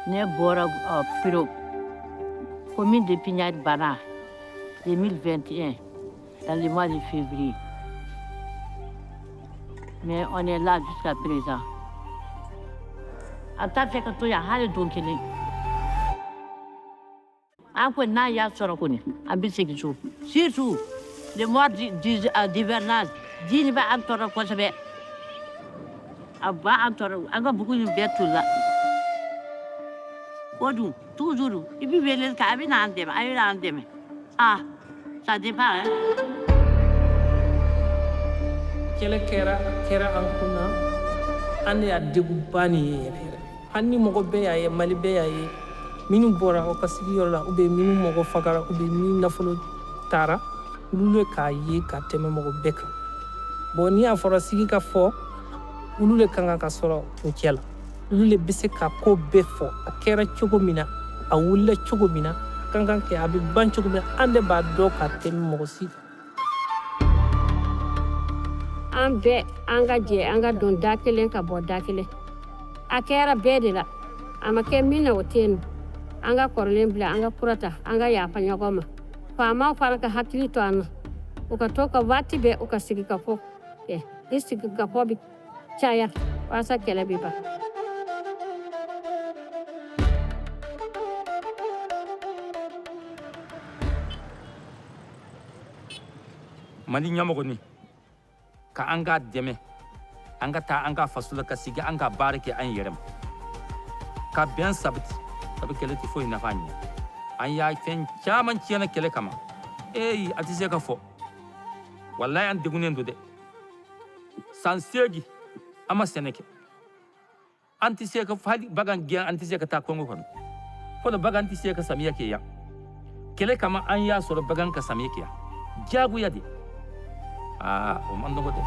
ne bɔra Piro, commune de Pignat-Bana, 2021, dans le mois de février. Mais on est là jusqu'à présent. En tant que toi, il y a un don kelen. Encore n'a y'a sɔrɔ kɔni, an bɛ segin so. Surtout le mois d'hivernage, ji bɛ an tɔɔrɔ kosɛbɛ. A ba an tɔɔrɔ, an ka bugu in bɛɛ toli la. O dun, toujours, i bɛ wele k'a bɛ n'an dɛmɛ, a bɛ n'an dɛmɛ. Ah, ça dépend, hein. Kɛlɛ kɛra an kunna, an de y'a degunba nin ye yɛrɛ yɛrɛ. Hali ni mɔgɔ bɛɛ y'a ye, Mali bɛɛ y'a ye, minnu bɔra aw ka sigiyɔrɔ la, ou bien minnu mɔgɔ fagara, ou bien minnu nafolo taara, olu le k'a ye ka tɛmɛ mɔgɔ bɛɛ kan. Bon ni y'a fɔra sigi ka fɔ, olu le kan ka sɔrɔ o cɛ la. Olu le bɛ se ka ko bɛɛ fɔ, a kɛra cogo min na, a wulila cogo min na, a kan kɛ a bɛ ban cogo min na, an de b'a dɔn ka tɛmɛ mɔgɔ si kan. An bɛɛ an ka jɛ an ka don da kelen ka bɔ da kelen. A kɛra bɛɛ de la, a ma kɛ min na o tɛ yen. An ka kɔrɔlen bila, an ka kura ta, an ka yafa ɲɔgɔn ma. Faamaw fana ka hakili to an na. U ka to ka waati bɛɛ u ka sigi ka fɔ kɛ. Ni sigi ka fɔ bɛ caya walasa kɛlɛ bɛ ban. Mali ɲɛmɔgɔ ni ka an ka dɛmɛ, an ka taa an ka faso la ka sigi an ka baara kɛ an yɛrɛ ma. Ka bɛn sabati, sabu kɛlɛ tɛ foyi nafa ɲɛ. An y'a fɛn caman tiɲɛna kɛlɛ kama. A tɛ se ka fɔ. Wallahi an degunnen don dɛ. San 8 an ma sɛnɛ kɛ. An tɛ se ka hali bagan gɛn an tɛ se ka taa Kongo kɔnɔ. Fɔlɔ bagan tɛ se ka samiya kɛ yan. Kɛlɛ kama an y'a sɔrɔ bagan ka samiya kɛ yan. Diyagoya de. O man nɔgɔ dɛ.